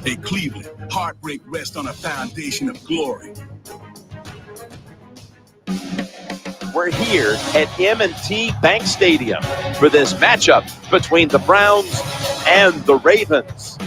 Hey, Cleveland, heartbreak rests on a foundation of glory. We're here at M&T Bank Stadium for this matchup between the Browns and the Ravens.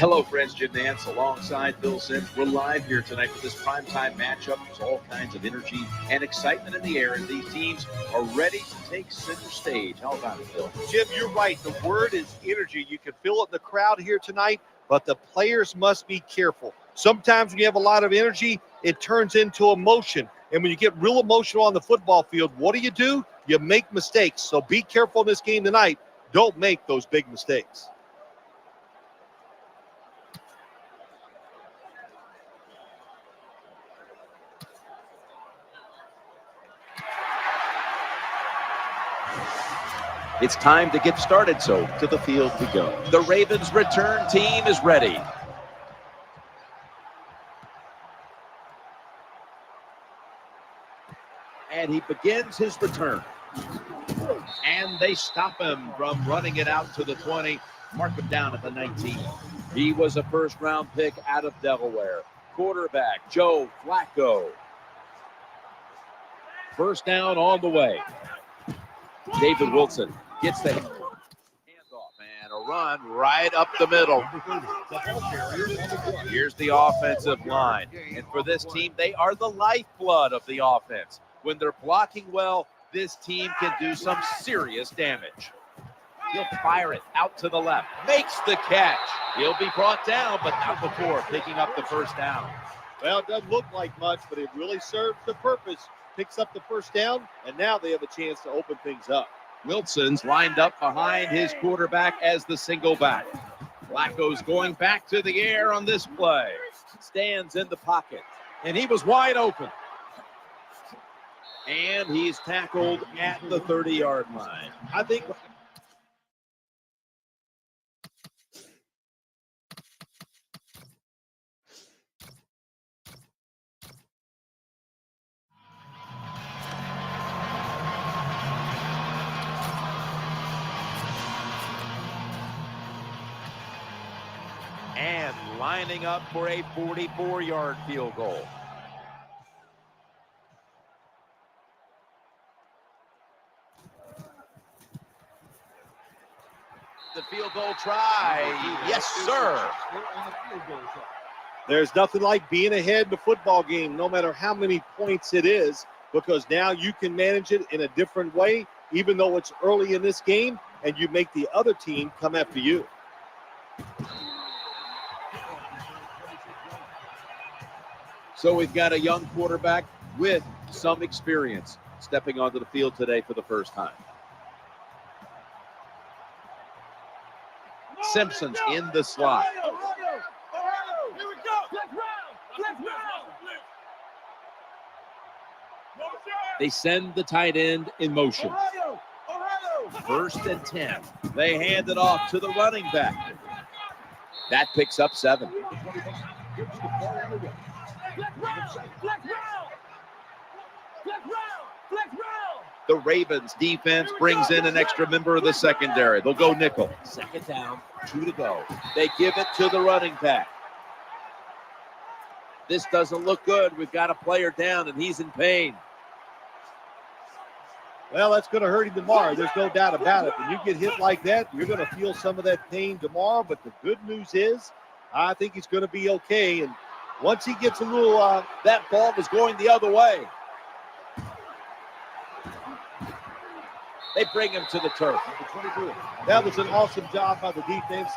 Hello, friends. Jim Nance alongside Bill Sims. We're live here tonight for this primetime matchup. There's all kinds of energy and excitement in the air, and these teams are ready to take center stage. How about it, Bill? Jim, you're right. The word is energy. You can feel it in the crowd here tonight, but the players must be careful. Sometimes when you have a lot of energy, it turns into emotion. And when you get real emotional on the football field, what do? You make mistakes. So be careful in this game tonight. Don't make those big mistakes. It's time to get started, so to the field we go. The Ravens return team is ready. And he begins his return. And they stop him from running it out to the 20, mark him down at the 19. He was a first-round pick out of Delaware. Quarterback, Joe Flacco. First down on the way. David Wilson gets the handoff and a run right up the middle. Here's the offensive line. And for this team, they are the lifeblood of the offense. When they're blocking well, this team can do some serious damage. He'll fire it out to the left. Makes the catch. He'll be brought down, but not before picking up the first down. Well, it doesn't look like much, but it really serves the purpose. Picks up the first down, and now they have a chance to open things up. Wilson's lined up behind his quarterback as the single back. Flacco's going back to the air on this play. Stands in the pocket, and he was wide open. And he's tackled at the 30-yard line. I think and lining up for a 44-yard field goal. The field goal try. Yes, sir. there's nothing like being ahead in the football game, no matter how many points it is, because now you can manage it in a different way, even though it's early in this game, and you make the other team come after you. So we've got a young quarterback with some experience stepping onto the field today for the first time. Simpson's in the slot. They send the tight end in motion. First and 10. They hand it off to the running back. That picks up 7. The Ravens defense brings in an extra member of the secondary. They'll go nickel. Second down, 2 to go. They give it to the running back. This doesn't look good. We've got a player down, and he's in pain. Well, that's going to hurt him tomorrow. There's no doubt about it. When you get hit like that, you're going to feel some of that pain tomorrow. But the good news is, I think he's going to be okay. And once he gets a little, that ball was going the other way. They bring him to the turf. That was an awesome job by the defense.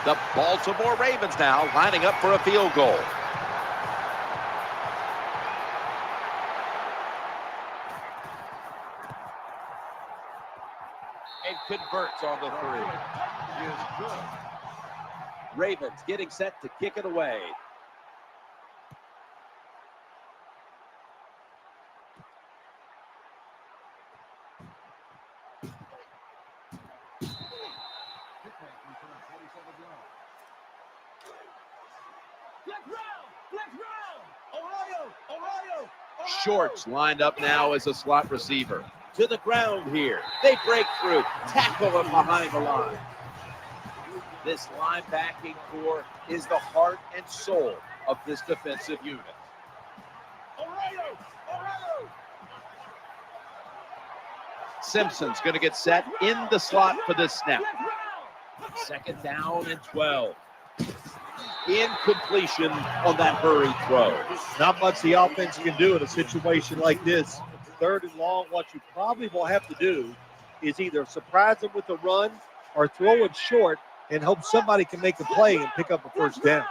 The Baltimore Ravens now lining up for a field goal. And converts on the 3. Ravens getting set to kick it away. Shorts lined up now as a slot receiver. To the ground here. They break through. Tackle him behind the line. This linebacking core is the heart and soul of this defensive unit. Simpson's going to get set in the slot for this snap. Second down and 12. Incompletion on that hurried throw. Not much the offense can do in a situation like this. Third and long, what you probably will have to do is either surprise them with a run or throw it short and hope somebody can make a play and pick up a first down.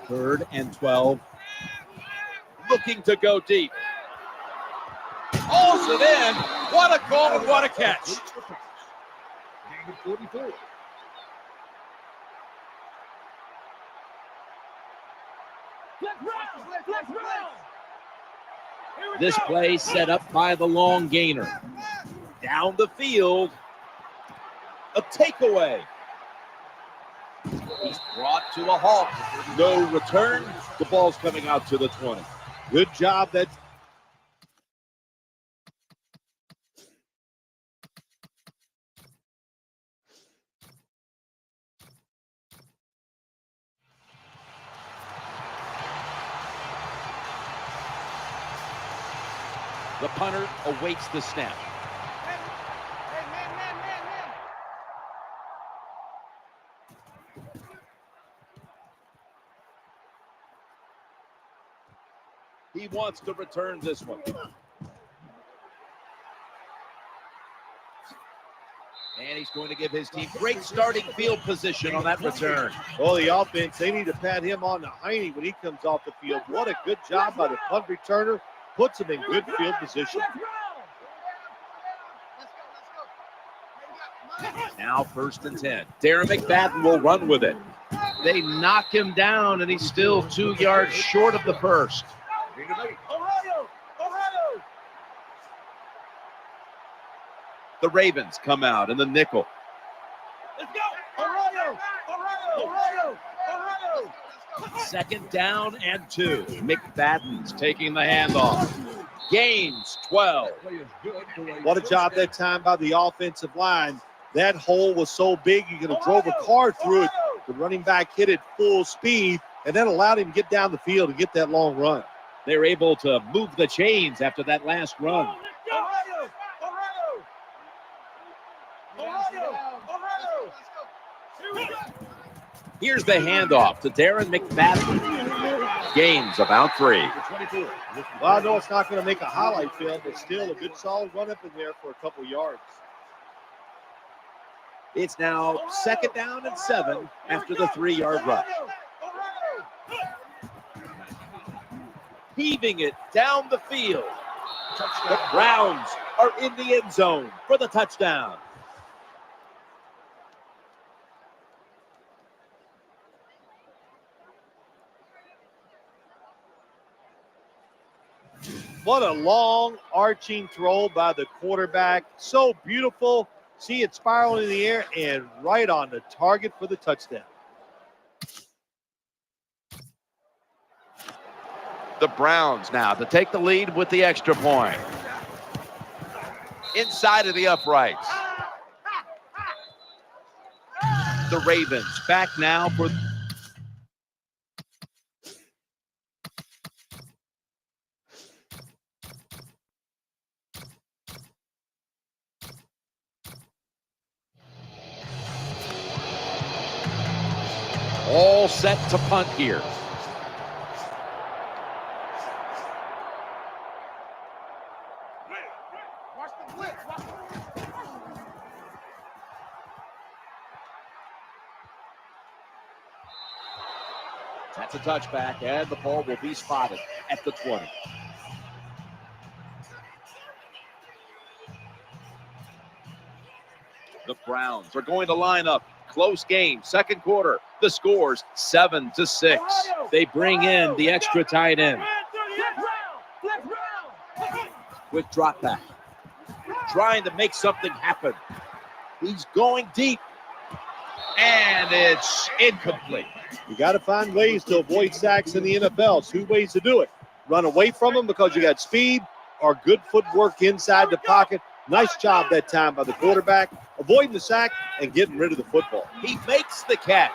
Third and 12. Looking to go deep. Hauls it in. What a call and what a catch. This play set up by the long gainer. Down the field. A takeaway. He's brought to a halt. No return. The ball's coming out to the 20. Good job. The punter awaits the snap. He wants to return this one. And he's going to give his team great starting field position on that return. Well, the offense, they need to pat him on the hiney when he comes off the field. What a good job by the punt returner. Puts him in good field position. Now first and 10. Darren McFadden will run with it. They knock him down, and he's still 2 yards short of the first. The Ravens come out in the nickel. Let's go! Ohio! Second down and 2. McFadden's taking the handoff. Gains 12. What a job that time by the offensive line. That hole was so big, you could have drove a car through it. The running back hit it full speed, and that allowed him to get down the field and get that long run. They're able to move the chains after that last run. Here's the handoff to Darren McFadden. Gains about 3. Well, I know it's not going to make a highlight film, but still a good solid run up in there for a couple yards. It's now second down and 7 after the 3-yard rush. Heaving it down the field. The Browns are in the end zone for the touchdown. What a long arching throw by the quarterback. So beautiful. See it spiral in the air and right on the target for the touchdown. The Browns now to take the lead with the extra point. Inside of the uprights. The Ravens back now for all set to punt here. That's a touchback, and the ball will be spotted at the 20. The Browns are going to line up. Close game, second quarter. The score's 7-6. They bring in the extra tight end. Quick drop back. Trying to make something happen. He's going deep. And it's incomplete. You got to find ways to avoid sacks in the NFL. 2 ways to do it. Run away from them because you got speed, or good footwork inside the pocket. Nice job that time by the quarterback, avoiding the sack and getting rid of the football. He makes the catch.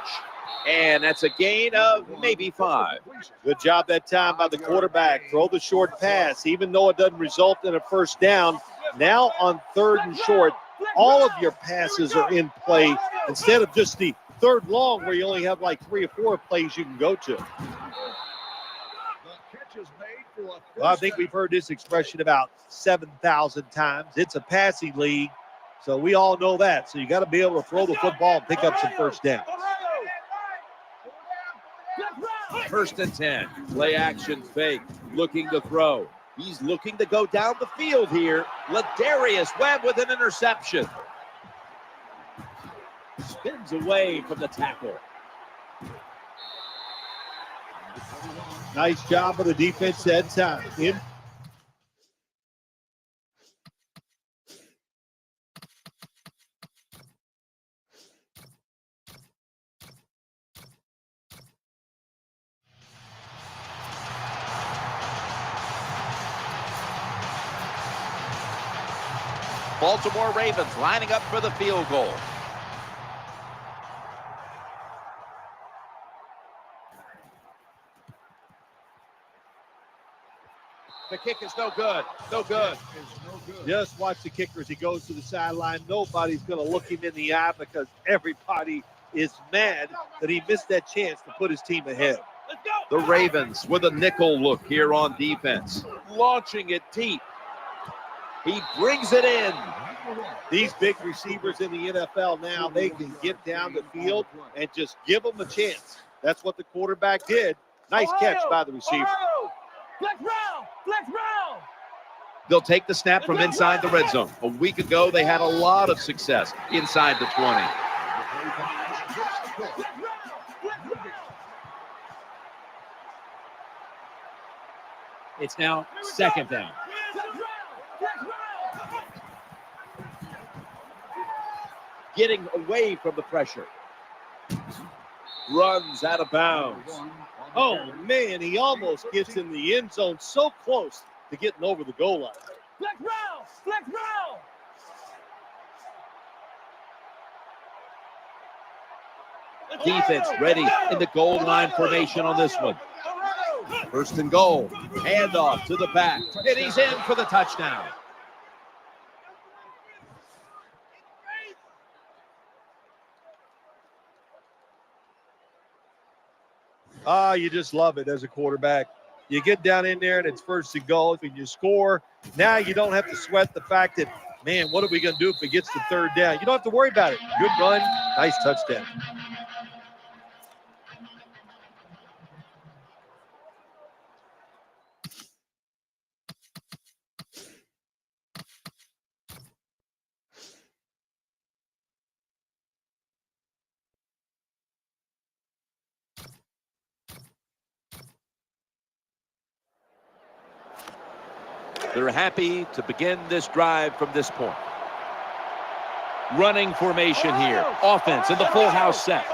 And that's a gain of maybe 5. Good job that time by the quarterback. Throw the short pass, even though it doesn't result in a first down. Now on 3rd and short, all of your passes are in play instead of just the 3rd long where you only have like 3 or 4 plays you can go to. Well, I think we've heard this expression about 7,000 times. It's a passing league, so we all know that. So you got to be able to throw the football and pick up some first downs. 1st and 10. Play action fake. Looking to throw. He's looking to go down the field here. Ladarius Webb with an interception. Spins away from the tackle. Nice job of the defense that time. Baltimore Ravens lining up for the field goal. The kick is no good. No good. Just watch the kicker as he goes to the sideline. Nobody's going to look him in the eye because everybody is mad that he missed that chance to put his team ahead. The Ravens with a nickel look here on defense. Launching it deep. He brings it in. These big receivers in the NFL now, they can get down the field and just give them a chance. That's what the quarterback did. Nice catch by the receiver. They'll take the snap from inside the red zone. A week ago, they had a lot of success inside the 20. It's now 2nd down. Getting away from the pressure. Runs out of bounds. Oh, man, he almost gets in the end zone, so close to getting over the goal line. Defense ready in the goal line formation on this one. 1st and goal. Handoff to the back. And he's in for the touchdown. You just love it as a quarterback. You get down in there and it's 1st and goal. If you score, now you don't have to sweat the fact that, man, what are we going to do if it gets to 3rd down? You don't have to worry about it. Good run, nice touchdown. They're happy to begin this drive from this point. Running formation here. Offense in the full house set.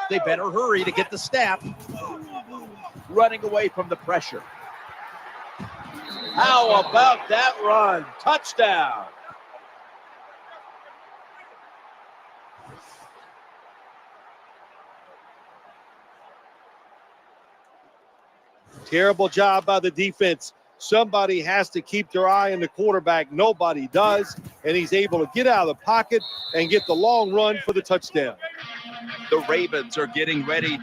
They better hurry to get the snap. Running away from the pressure. How about that run? Touchdown. Terrible job by the defense. Somebody has to keep their eye on the quarterback. Nobody does, and he's able to get out of the pocket and get the long run for the touchdown. The Ravens are getting ready.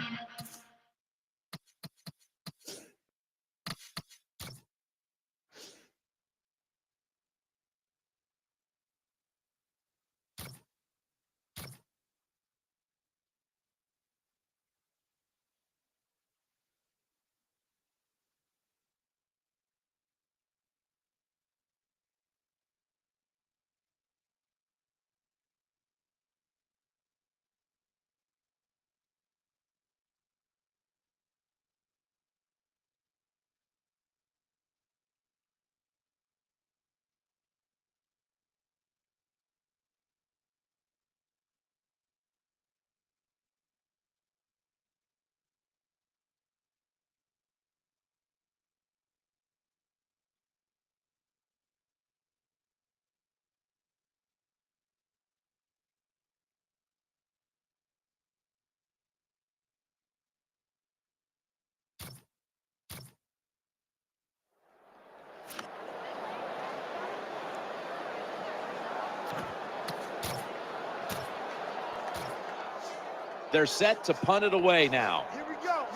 They're set to punt it away now. Here we go.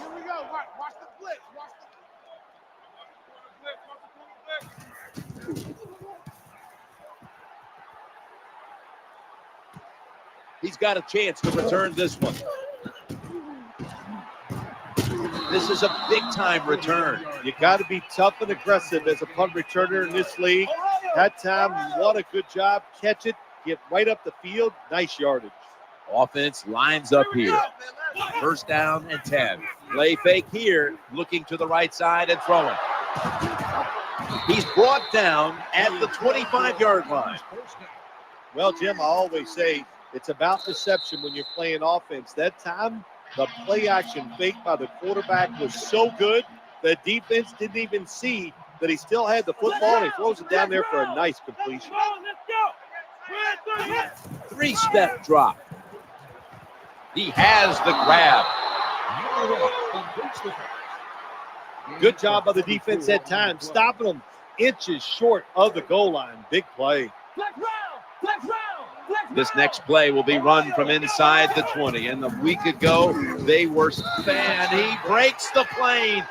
Watch the blitz. He's got a chance to return this one. This is a big-time return. You got to be tough and aggressive as a punt returner in this league. That time, what a good job. Catch it, get right up the field. Nice yardage. Offense lines up here. First down and 10. Play fake here, looking to the right side and throwing. He's brought down at the 25-yard line. Well, Jim, I always say it's about deception when you're playing offense. That time, the play action fake by the quarterback was so good, the defense didn't even see that he still had the football, and he throws it down there for a nice completion. Three-step drop. He has the grab. Good job by the defense at times, stopping them inches short of the goal line. Big play. This next play will be run from inside the 20. And a week ago, they were fan. He breaks the plane.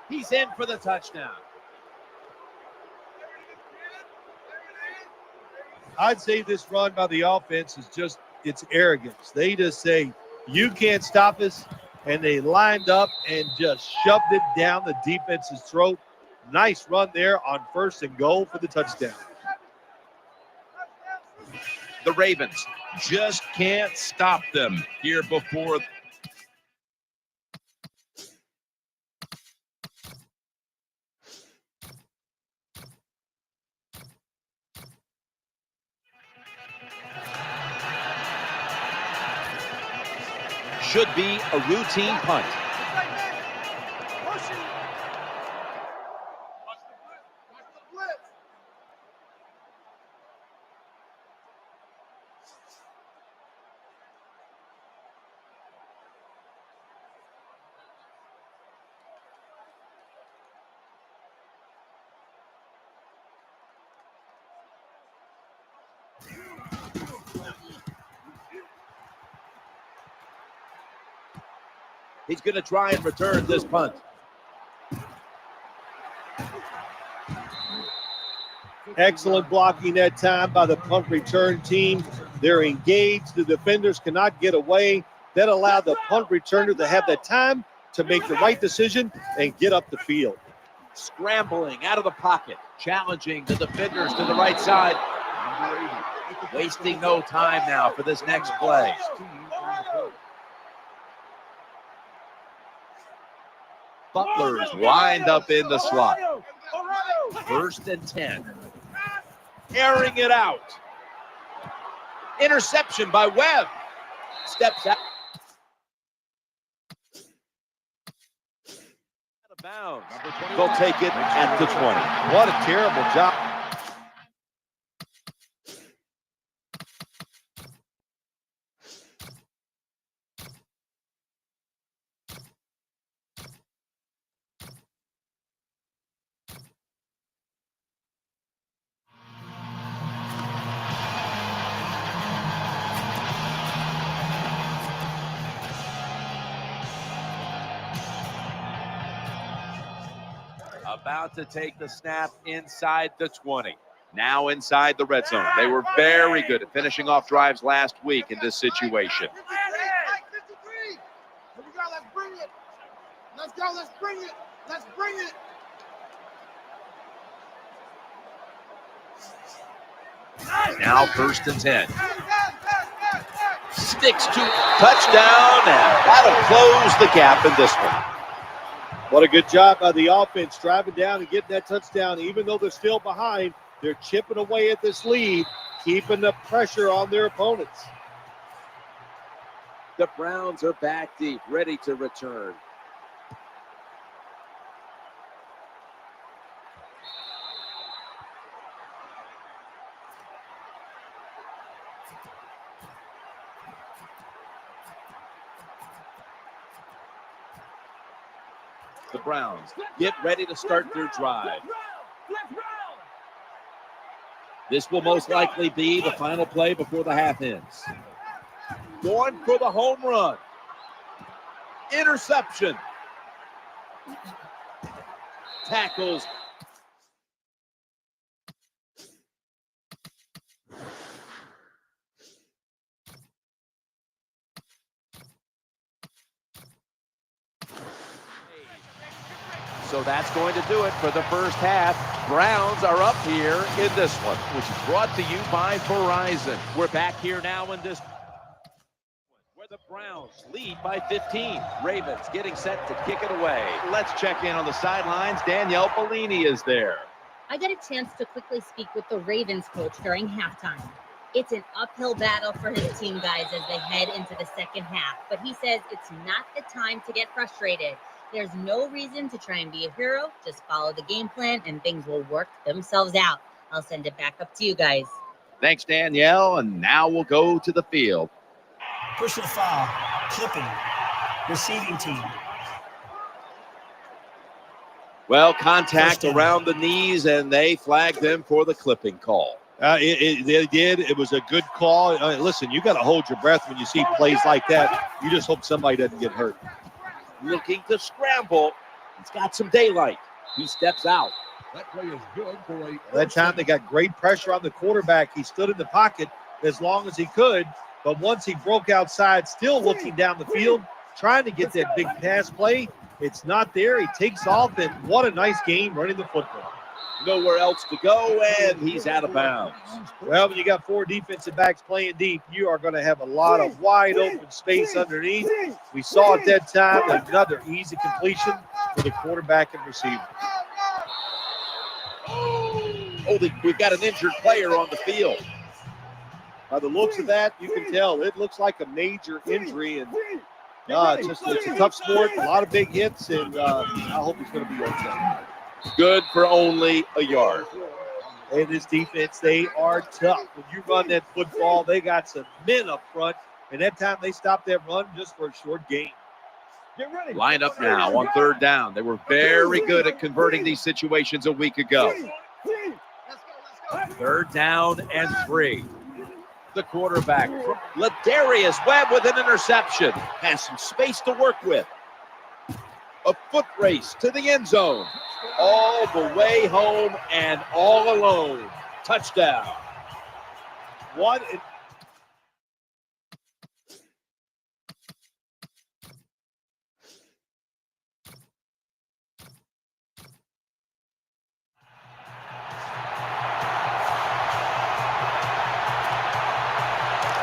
He's in for the touchdown. I'd say this run by the offense is just, it's arrogance. They just say, you can't stop us, and they lined up and just shoved it down the defense's throat. Nice run there on 1st and goal for the touchdown. The Ravens just can't stop them here before. Should be a routine punt. He's going to try and return this punt. Excellent blocking that time by the punt return team. They're engaged. The defenders cannot get away. That allowed the punt returner to have the time to make the right decision and get up the field. Scrambling out of the pocket, challenging the defenders to the right side. Wasting no time now for this next play. Butler's lined up in the slot. 1st and 10. Airing it out. Interception by Webb. Steps out. Out of bounds. They'll take it at the 20. What a terrible job. About to take the snap inside the 20. Now inside the red zone. They were very good at finishing off drives last week in this situation. Here we go. Let's bring it. Let's go. Let's bring it. Let's bring it. Now 1st and 10. Sticks to touchdown, and that'll close the gap in this one. What a good job by the offense, driving down and getting that touchdown. Even though they're still behind, they're chipping away at this lead, keeping the pressure on their opponents. The Browns are back deep, ready to return. The Browns get ready to start their drive. This will most likely be the final play before the half ends. Going for the home run. Interception. Tackles. So that's going to do it for the first half. Browns are up here in this one, which is brought to you by Verizon. We're back here now in this where the Browns lead by 15. Ravens getting set to kick it away. Let's check in on the sidelines. Danielle Bellini is there. I got a chance to quickly speak with the Ravens coach during halftime. It's an uphill battle for his team, guys, as they head into the second half. But he says it's not the time to get frustrated. There's no reason to try and be a hero. Just follow the game plan and things will work themselves out. I'll send it back up to you guys. Thanks, Danielle. And now we'll go to the field. Personal foul, clipping, receiving team. Well, contact around the knees, and they flagged them for the clipping call. They did. It was a good call. Listen, you got to hold your breath when you see plays like that. You just hope somebody doesn't get hurt. Looking to scramble. He's got some daylight. He steps out. That play is good for a. That time they got great pressure on the quarterback. He stood in the pocket as long as he could, but once he broke outside, still looking down the field, trying to get that big pass play, it's not there. He takes off, and what a nice game running the football. Nowhere else to go, and he's out of bounds. Well, when you got 4 defensive backs playing deep, you are going to have a lot of wide open space underneath. We saw at that time another easy completion for the quarterback and receiver. Oh, we've got an injured player on the field. By the looks of that, you can tell it looks like a major injury, and it's a tough sport, a lot of big hits, and I hope he's going to be okay. Good for only a yard. And this defense, they are tough. When you run that football, they got some men up front, and that time they stopped that run just for a short gain. Lined up now on 3rd down. They were very good at converting these situations a week ago. 3rd down and 3. The quarterback, Ladarius Webb, with an interception. Has some space to work with. A foot race to the end zone. All the way home and all alone. Touchdown. What?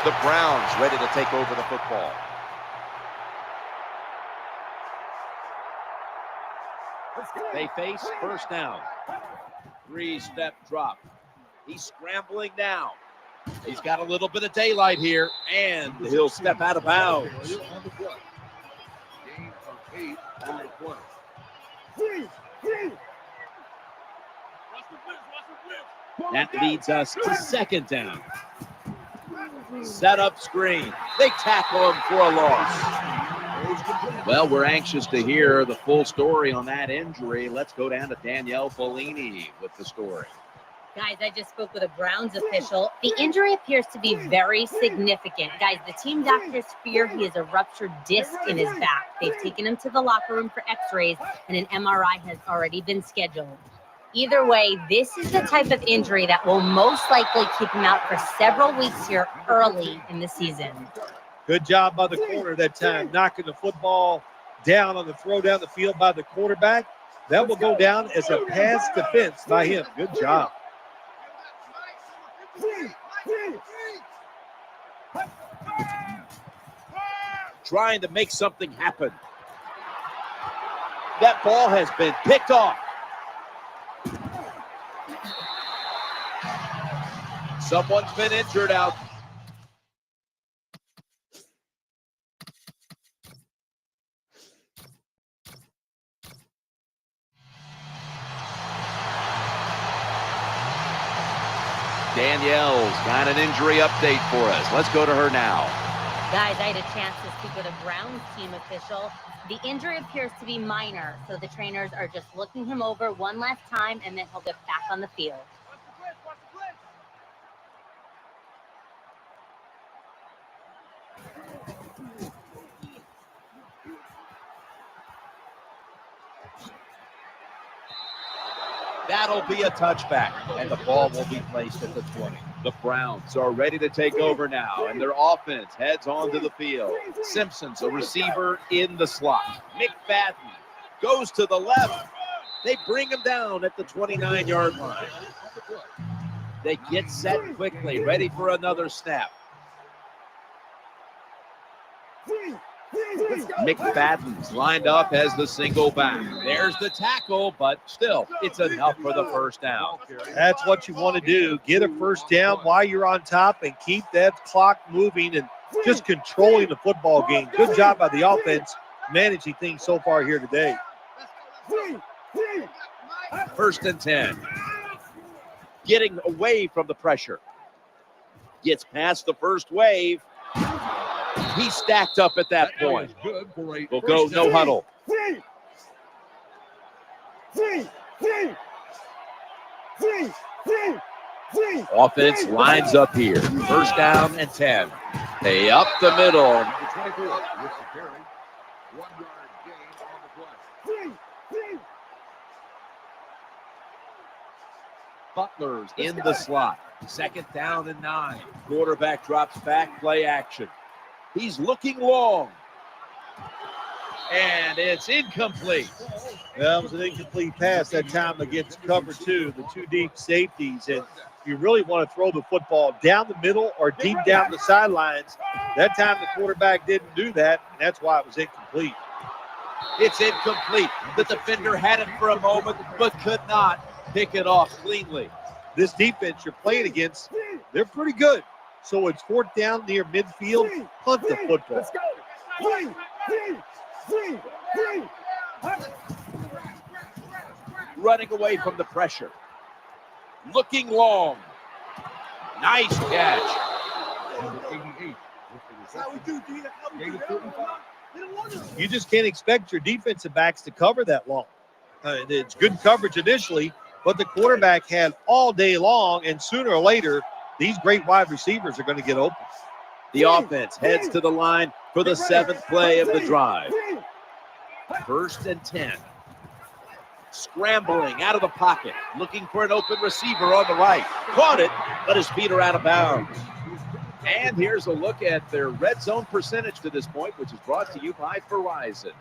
The Browns ready to take over the football. They face first down. 3-step drop. He's scrambling now. He's got a little bit of daylight here, and he'll step out of bounds. Gain of 8 on the play. That leads us to second down. Set up screen. They tackle him for a loss. Well, we're anxious to hear the full story on that injury. Let's go down to Danielle Bellini with the story. Guys, I just spoke with a Browns official. The injury appears to be very significant. Guys, the team doctors fear he has a ruptured disc in his back. They've taken him to the locker room for x-rays, and an MRI has already been scheduled. Either way, this is the type of injury that will most likely keep him out for several weeks here early in the season. Good job by the corner that time, knocking the football down on the throw down the field by the quarterback. That will go down as a pass defense by him. Good job. Trying to make something happen. That ball has been picked off. Someone's been injured out. Danielle's got an injury update for us. Let's go to her now. Guys, I had a chance to speak with a Browns team official. The injury appears to be minor, so the trainers are just looking him over one last time, and then he'll get back on the field. That'll be a touchback, and the ball will be placed at the 20. The Browns are ready to take over now, and their offense heads onto the field. Simpson's a receiver in the slot. McFadden goes to the left. They bring him down at the 29-yard line. They get set quickly, ready for another snap. McFadden's lined up as the single back. There's the tackle, but still, it's enough for the first down. That's what you want to do. Get a first down while you're on top and keep that clock moving and just controlling the football game. Good job by the offense managing things so far here today. First and 10. Getting away from the pressure. Gets past the first wave. He's stacked up at that point. We'll go no huddle. Offense lines up here. First down and 10. They up the middle. Butler's in the slot. Second down and 9. Quarterback drops back, play action. He's looking long. And it's incomplete. That was an incomplete pass that time against cover 2, the 2 deep safeties. And you really want to throw the football down the middle or deep down the sidelines. That time the quarterback didn't do that, and that's why it was incomplete. It's incomplete. The defender had it for a moment, but could not pick it off cleanly. This defense you're playing against, they're pretty good. So it's fourth down near midfield. Punt the football. Let's go. Running away from the pressure. Looking long. Nice catch. You just can't expect your defensive backs to cover that long. It's good coverage initially, but the quarterback had all day long, and sooner or later, these great wide receivers are going to get open. The offense heads to the line for the 7th play of the drive. First and 10. Scrambling out of the pocket, looking for an open receiver on the right. Caught it, but his feet are out of bounds. And here's a look at their red zone percentage to this point, which is brought to you by Verizon.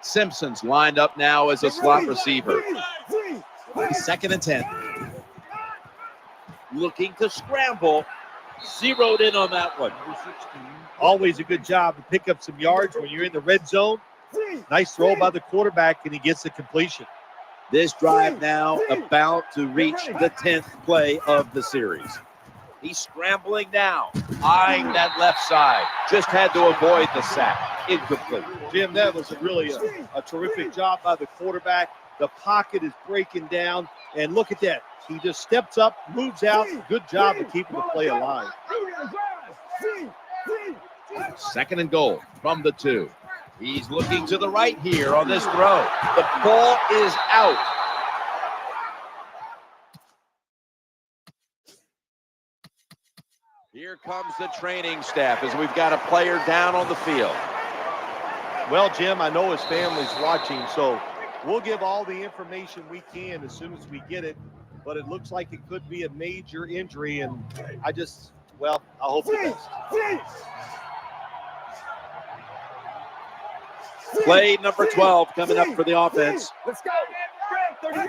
Simpson's lined up now as a slot receiver. Second and 10. looking to scramble. Zeroed in on that one. Always a good job to pick up some yards when you're in the red zone. Nice throw by the quarterback, and he gets the completion. This drive now about to reach the 10th play of the series. He's scrambling now, eyeing that left side. Just had to avoid the sack. Incomplete. Jim, that was really a terrific job by the quarterback. The pocket is breaking down, and look at that. He just steps up, moves out. Good job of keeping the play alive. 2nd and goal from the 2. He's looking to the right here on this throw. The ball is out. Here comes the training staff as we've got a player down on the field. Well, Jim, I know his family's watching, so we'll give all the information we can as soon as we get it. But it looks like it could be a major injury, and I hope the best. Play number 12 coming up for the offense. Let's go.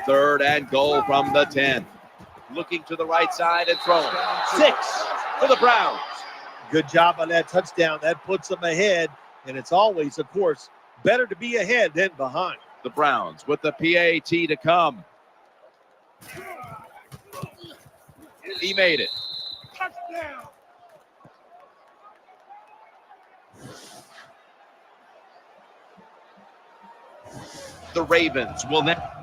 3rd and goal from the 10. Looking to the right side and throwing. 6 for the Browns. Good job on that touchdown. That puts them ahead, and it's always, of course, better to be ahead than behind. The Browns with the PAT to come. He made it. Touchdown. The Ravens will now.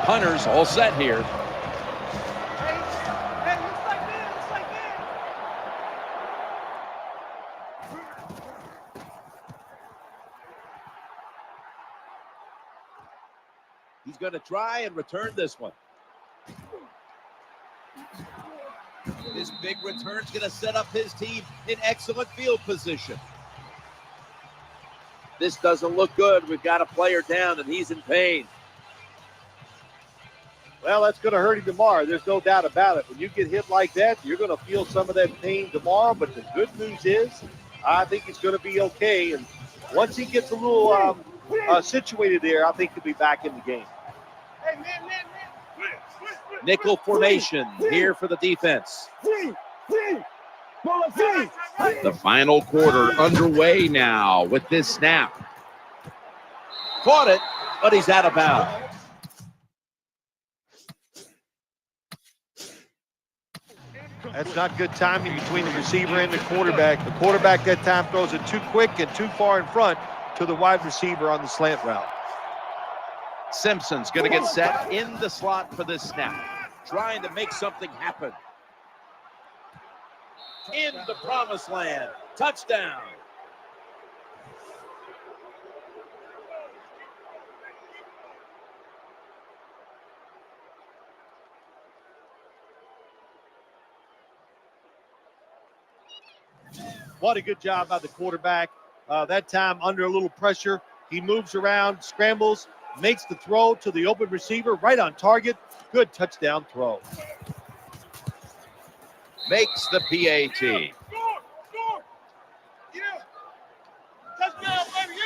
Hunters all set here. Hey, looks like that. Looks like that. He's going to try and return this one. This big return's going to set up his team in excellent field position. This doesn't look good. We've got a player down, and he's in pain. Well, that's going to hurt him tomorrow. There's no doubt about it. When you get hit like that, you're going to feel some of that pain tomorrow. But the good news is, I think he's going to be okay. And once he gets a little situated there, I think he'll be back in the game. Hey, man. Nickel formation here for the defense. The final quarter underway now with this snap. Caught it, but he's out of bounds. That's not good timing between the receiver and the quarterback. The quarterback that time throws it too quick and too far in front to the wide receiver on the slant route. Simpson's going to get set in the slot for this snap, trying to make something happen. In the promised land. Touchdown. What a good job by the quarterback. That time under a little pressure. He moves around, scrambles, makes the throw to the open receiver, right on target. Good touchdown throw. Makes the PAT. Score. Yeah. Touchdown, baby. You.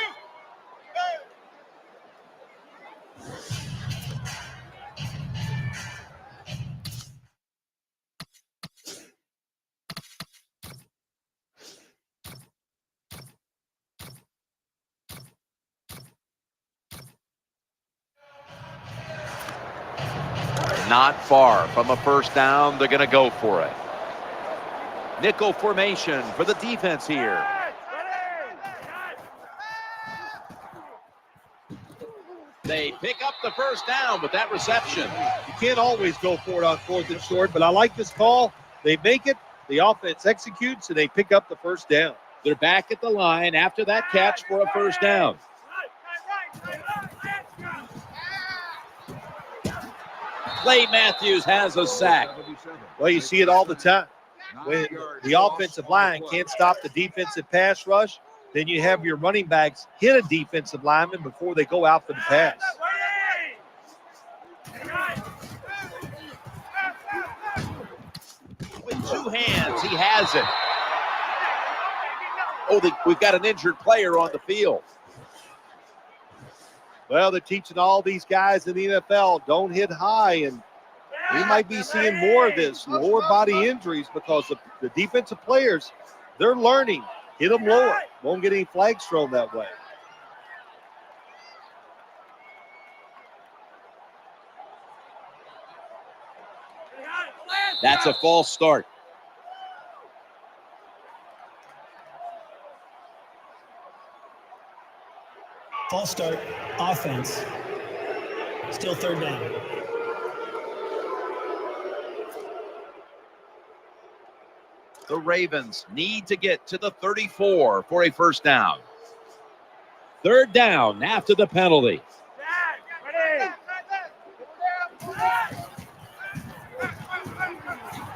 Hey. Not far from a first down. They're going to go for it. Nickel formation for the defense here. They pick up the first down with that reception. You can't always go for it on 4th and short, but I like this call. They make it, the offense executes, and they pick up the first down. They're back at the line after that catch for a first down. Clay Matthews has a sack. Well, you see it all the time. When the offensive line can't stop the defensive pass rush, then you have your running backs hit a defensive lineman before they go out for the pass. With two hands. He has it. Oh, we've got an injured player on the field. Well, they're teaching all these guys in the NFL, don't hit high, and we might be seeing more of this, lower body injuries, because the defensive players, they're learning. Hit them lower. Won't get any flags thrown that way. That's a false start. False start, offense. Still third down. The Ravens need to get to the 34 for a first down. Third down after the penalty.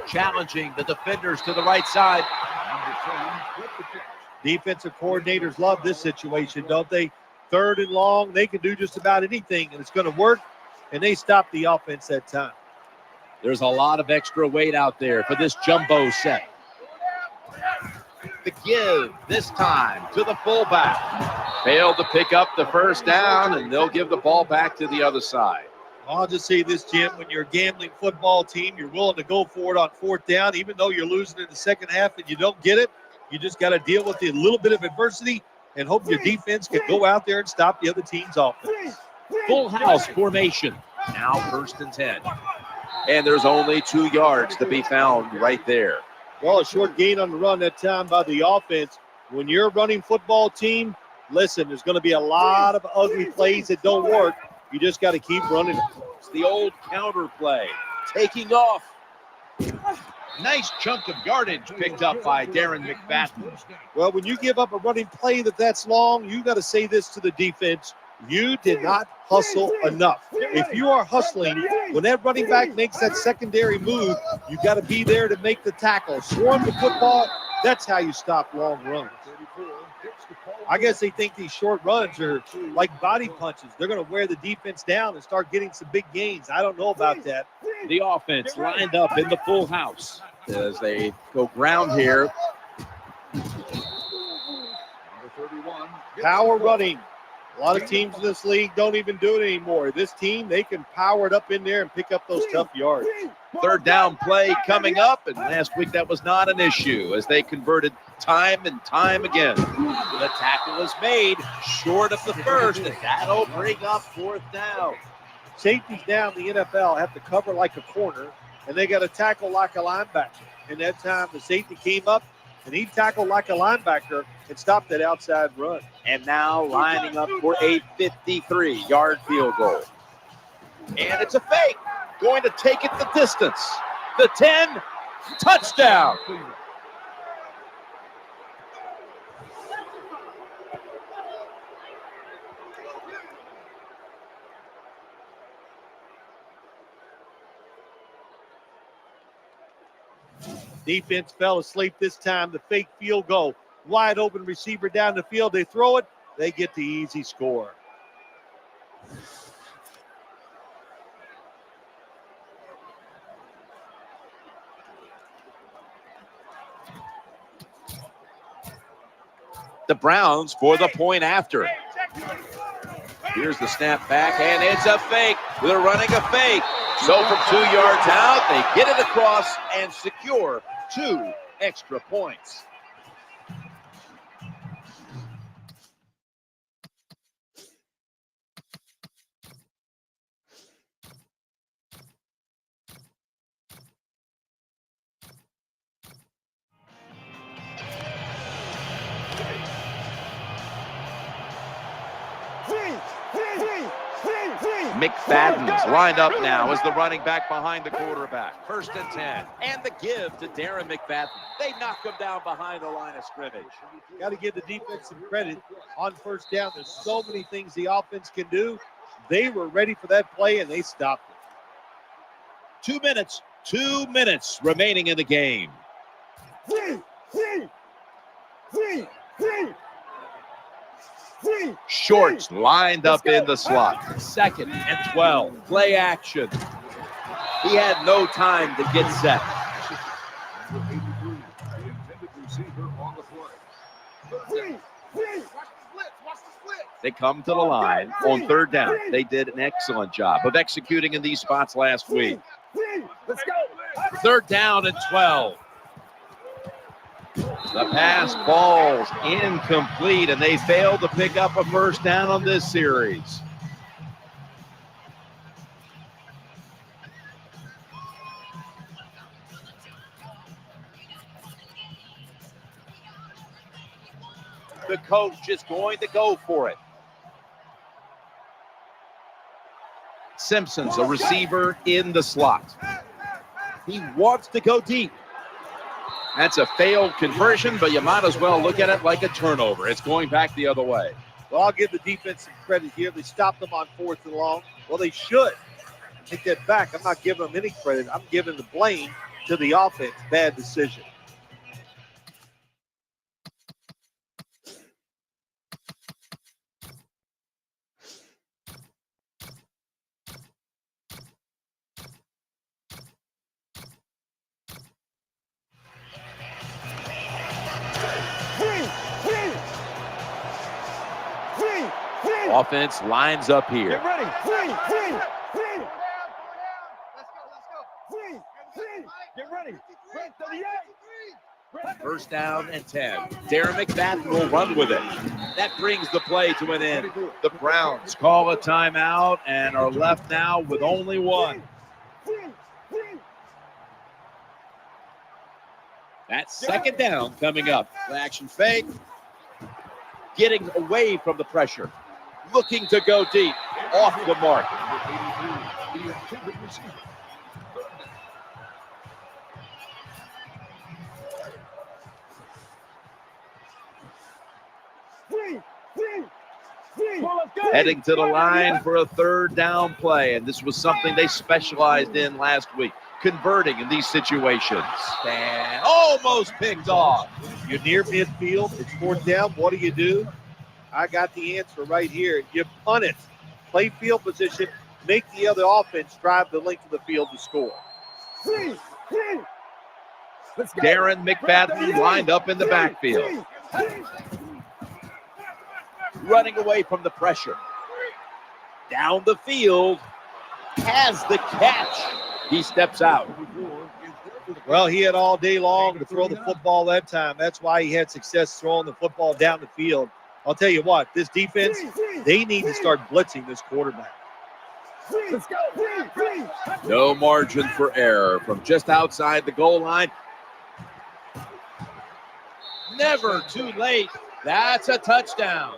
Challenging the defenders to the right side. Defensive coordinators love this situation, don't they? Third and long, they can do just about anything, and it's going to work, and they stop the offense that time. There's a lot of extra weight out there for this jumbo set. The give this time to the fullback. Failed to pick up the first down, and they'll give the ball back to the other side. I'll just say this, Jim, when you're a gambling football team, you're willing to go for it on fourth down, even though you're losing in the second half and you don't get it. You just got to deal with a little bit of adversity and hope your defense can go out there and stop the other team's offense. Full house formation. Now first and 10. And there's only 2 yards to be found right there. Well, a short gain on the run that time by the offense. When you're a running football team, listen, there's going to be a lot of ugly plays that don't work. You just got to keep running. It's the old counter play. Taking off. Nice chunk of yardage picked up by Darren McFadden. Well, when you give up a running play that's long, you got to say this to the defense. You did not hustle enough. If you are hustling, when that running back makes that secondary move, you got to be there to make the tackle. Swarm the football. That's how you stop long runs. I guess they think these short runs are like body punches. They're going to wear the defense down and start getting some big gains. I don't know about that. The offense lined up in the full house as they go ground here. Power running. A lot of teams in this league don't even do it anymore. This team, they can power it up in there and pick up those tough yards. Third down play coming up, and last week that was not an issue as they converted time and time again. The tackle is made short of the first, and that'll bring up fourth down. Safeties down in the NFL have to cover like a corner, and they got to tackle like a linebacker. And that time the safety came up, and he tackled like a linebacker and stopped that outside run. And now lining up for a 53-yard field goal. And it's a fake. Going to take it the distance. The 10, touchdown. Defense fell asleep this time. The fake field goal. Wide open receiver down the field. They throw it. They get the easy score. The Browns for the point after. Here's the snap back, and it's a fake. They're running a fake. So from 2 yards out, they get it across and secure 2 extra points. McFadden's lined up now as the running back behind the quarterback. First and 10. And the give to Darren McFadden. They knock him down behind the line of scrimmage. Got to give the defense some credit on first down. There's so many things the offense can do. They were ready for that play, and they stopped it. 2 minutes remaining in the game. Shorts lined up in the slot. Second and 12. Play action. He had no time to get set. They come to the line on third down. They did an excellent job of executing in these spots last week. Let's go. Third down and 12. The pass falls incomplete, and they failed to pick up a first down on this series. The coach is going to go for it. Simpson's a receiver in the slot. He wants to go deep. That's a failed conversion, but you might as well look at it like a turnover. It's going back the other way. Well, I'll give the defense some credit here. They stopped them on 4th and long. Well, they should. Take that back. I'm not giving them any credit. I'm giving the blame to the offense. Bad decision. Offense lines up here. Get ready. Get ready. First down and 10. Darren McFadden will run with it. That brings the play to an end. The Browns call a timeout and are left now with only one. That's second down coming up. Play action fake. Getting away from the pressure. Looking to go deep. Off the mark. Heading to the line for a third down play. And this was something they specialized in last week. Converting in these situations. And almost picked off. You're near midfield. It's 4th down. What do? I got the answer right here. You punt it. Play field position. Make the other offense drive the length of the field to score. Darren McFadden lined up in the backfield. Running away from the pressure. Down the field. Has the catch. He steps out. Well, he had all day long to throw the football that time. That's why he had success throwing the football down the field. I'll tell you what, this defense, they need to start blitzing this quarterback. No margin for error from just outside the goal line. Never too late. That's a touchdown.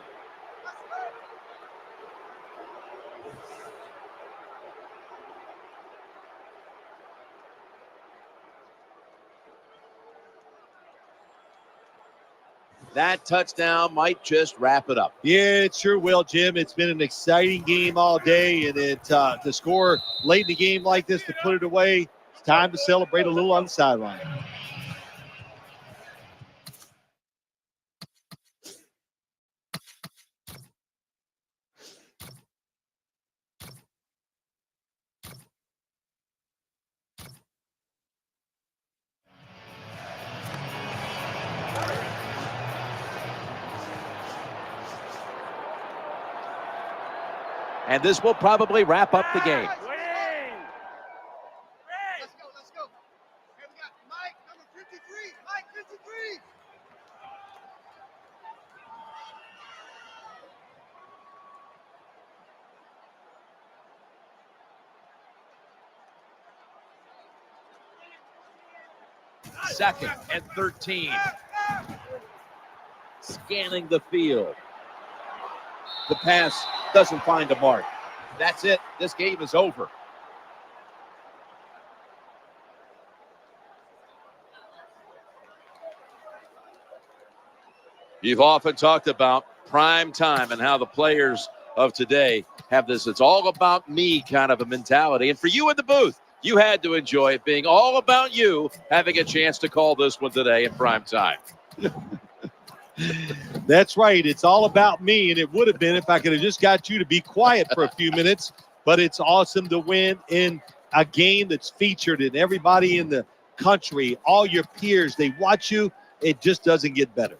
That touchdown might just wrap it up. Yeah, it sure will, Jim. It's been an exciting game all day, and to score late in the game like this, to put it away, it's time to celebrate a little on the sideline. And this will probably wrap up the game. Let's go. Here we got Mike, number 53. Mike, 53. Second and 13. Scanning the field. The pass doesn't find a mark. That's it. This game is over. You've often talked about prime time and how the players of today have this "it's all about me" kind of a mentality. And for you in the booth, you had to enjoy it being all about you having a chance to call this one today in prime time. That's right. It's all about me, and it would have been if I could have just got you to be quiet for a few minutes. But it's awesome to win in a game that's featured in everybody in the country, all your peers. They watch you. It just doesn't get better.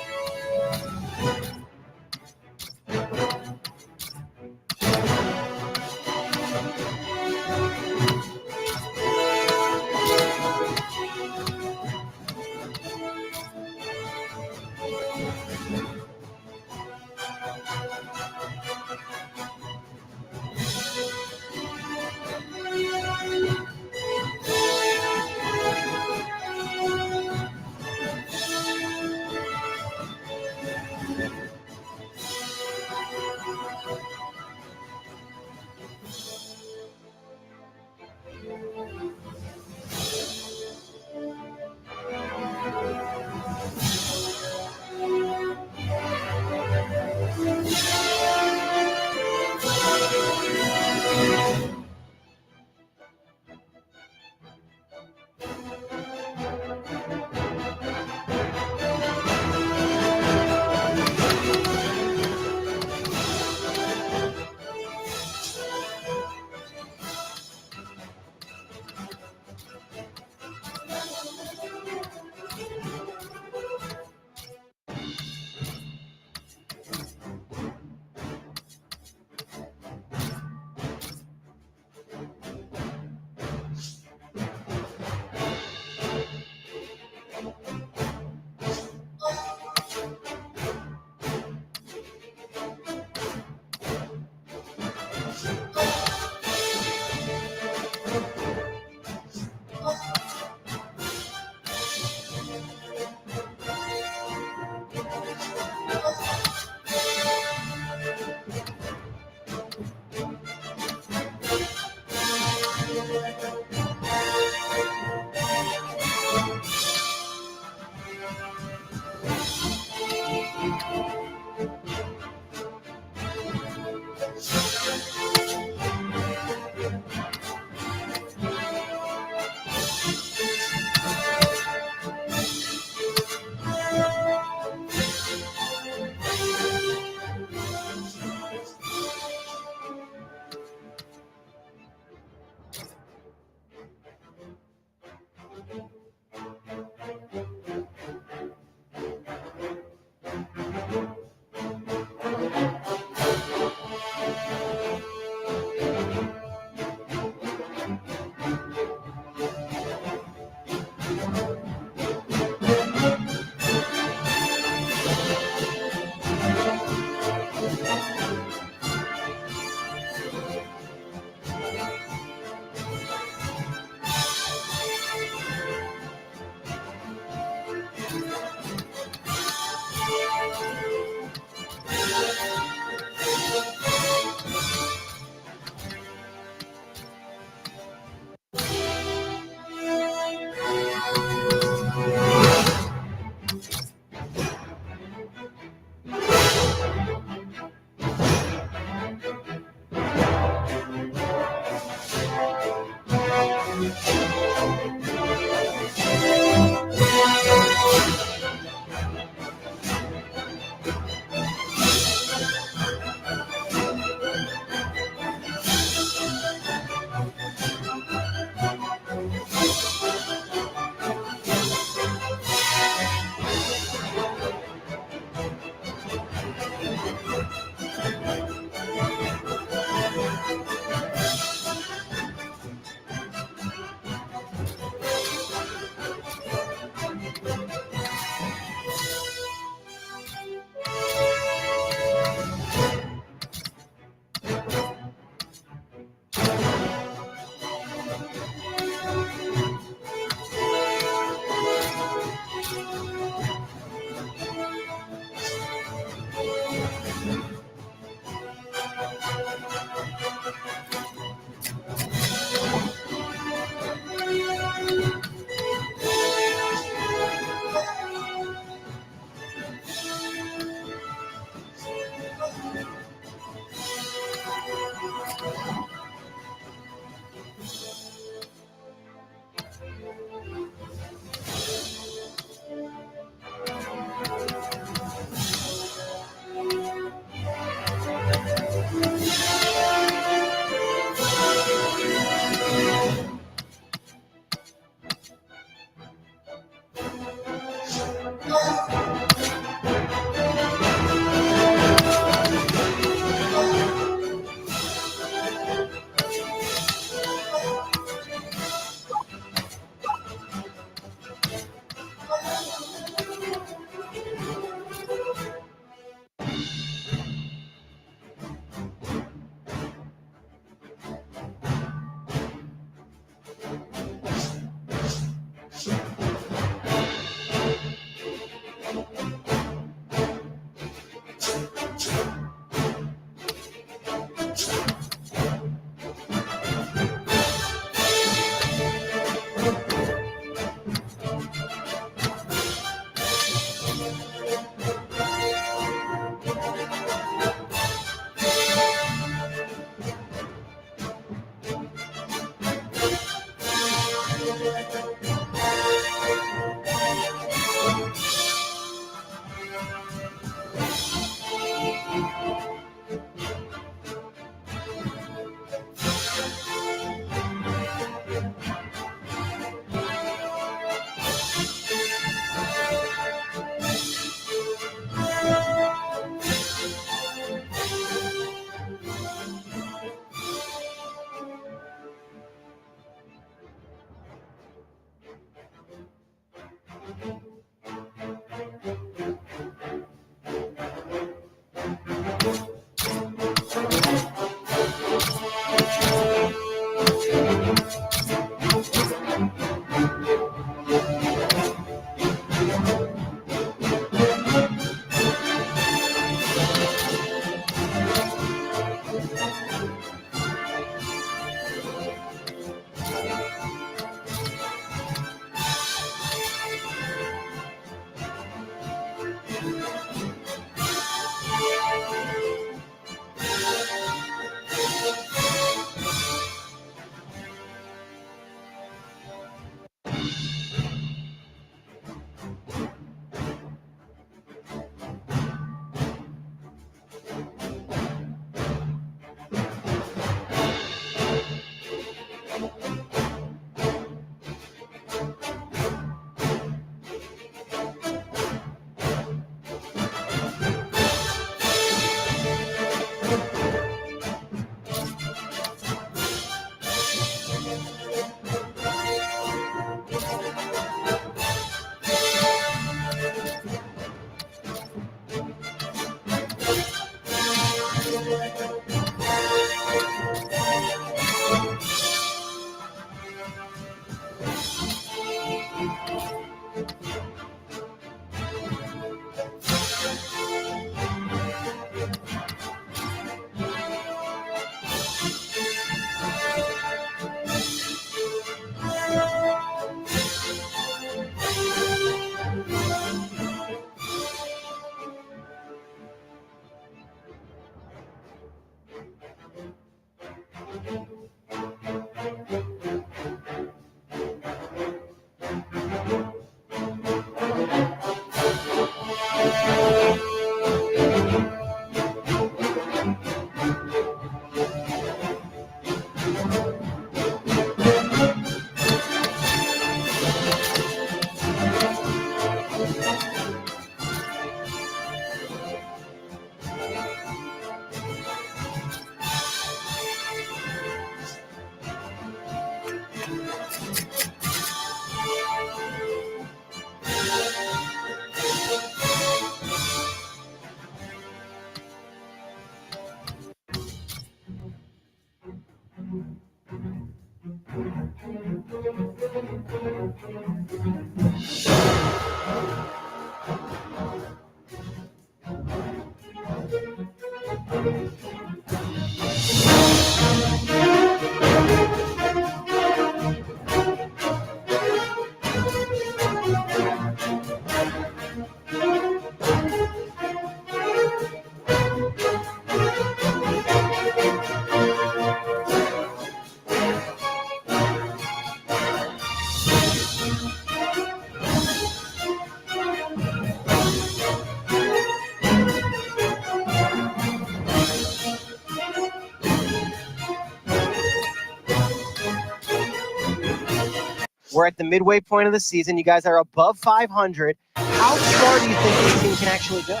We're at the midway point of the season. You guys are above 500. How far do you think this team can actually go?